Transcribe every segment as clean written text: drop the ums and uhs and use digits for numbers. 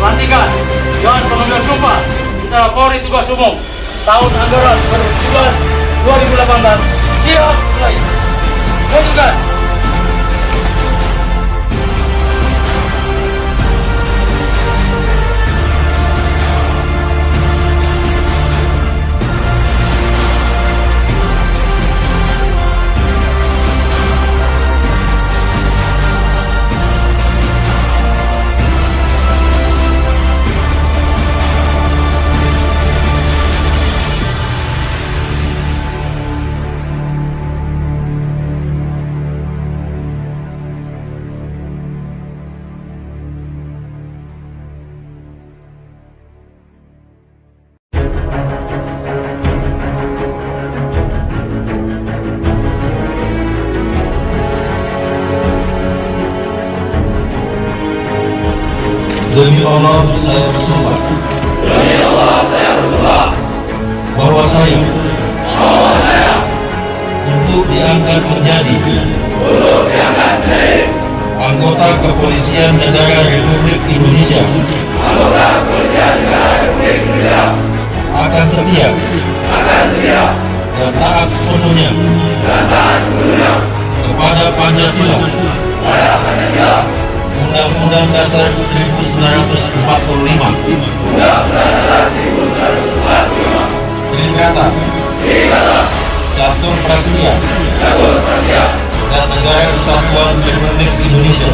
Pelantikan Dewan Pengambil Sumpah Antara Polri Tugas Umum tahun anggaran 2017-2018 siap mulai. Majukan. Demi Allah saya bersumpah. Demi Allah saya bersumpah. Bahwa saya untuk diangkat menjadi anggota Kepolisian Negara Republik Indonesia akan setia dan taat sepenuhnya kepada Pancasila, Undang-Undang Dasar 1945, Trisakti, Catur Prasetya, dan Negara Kesatuan Republik Indonesia.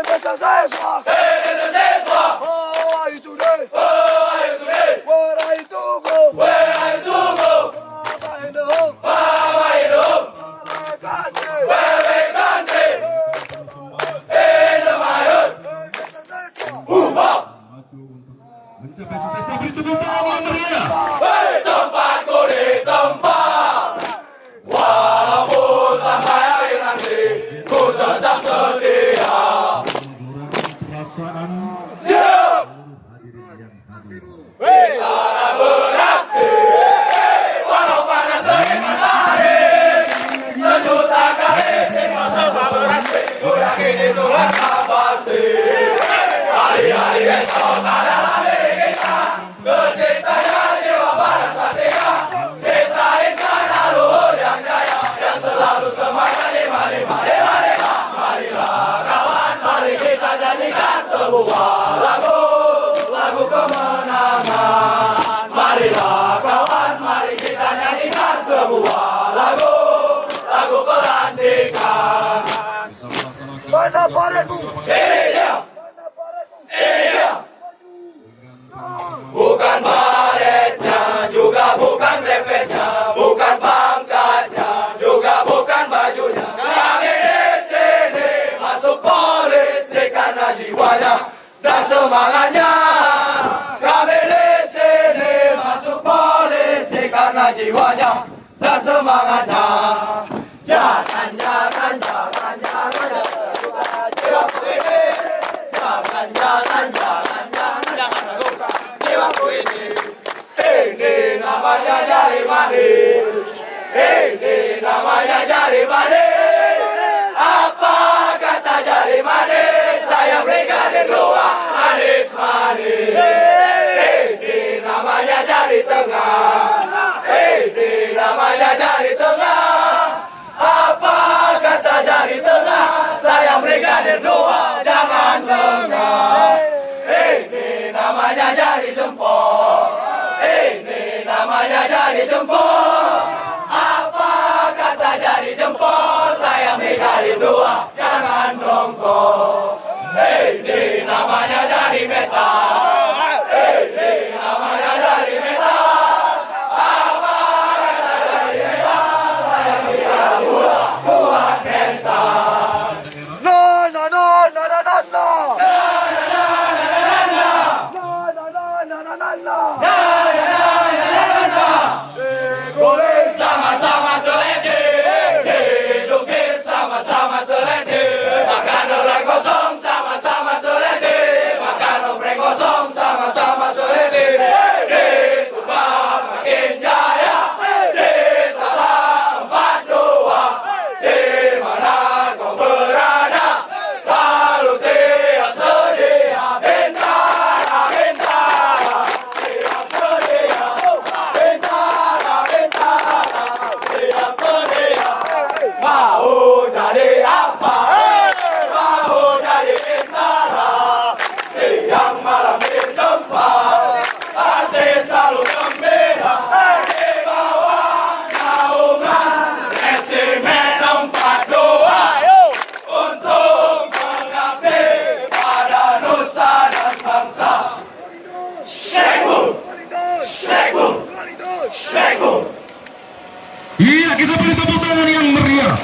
Nessa seswa. Oh, are you today? Where are you to go? Mama in the home. Where we country? Nessa seswa. Mencapai sukses tapi tepuk tangan yang meriah. Tempatku di tempat, walaupun sampai akhir nanti, ku tetap setia. Perasaan hadirin yang hadir. Kita beraksi, walau panas terik matahari, sejuta kali siswa semua beraksi, ku yakin itu langkah pasti. Hari-hari esok adalah milik kita, terciptanya jiwa pada satria. Kita insan luhur yang jaya, yang selalu semangat lima-lima. Marilah kawan, mari kita nyanyikan sebuah lagu kemenangan. Marilah kawan, mari kita nyanyikan sebuah lagu pelantikan. Mana paretmu? Ini dia. Bukan baretnya, juga bukan brevetnya, bukan pangkatnya, juga bukan bajunya. Kami di sini masuk polisi karena jiwanya dan semangatnya. Kami di sini masuk polisi karena jiwanya dan semangatnya. Jangan jiwaku ini. Jangan lakukan jiwaku ini. Ini namanya jari manis. Ini namanya jari manis. Apa kata jari manis? Saya brigadir 2 manis. Ini namanya jari tengah. Ini namanya jari tengah. Apa kata jari tengah? Saya brigadir 2, jangan lengah. Ini namanya jari jempol. Ini namanya jari jempol. Apa kata jari jempol? Saya brigadir 2, jangan dongkol. Ini namanya jari metal. Ini namanya jari metal. Apa kata jari metal? Saya brigadir 2, kuat mental. No, no, no, no, no, no, no. Sama-sama seledi, hidup sama-sama seledi. Makan dolar kosong sama-sama seledi, makan oprek kosong sama-sama seledi. Di Tuban makin jaya, di Talang 42. Di mana kau berada, selalu siap sedia. Bintara, bintara, siap sedia. Bintara, bintara, siap sedia. Mau jadi apa? Mau jadi bintara. Siang malam berjumpa, hati selalu gembira. Di bawah naungan resimen 42 untuk mengabdi pada nusa dan bangsa. Shekbul, Shekbul, Shekbul. Iya, kita beri tepuk tangan yang meriah.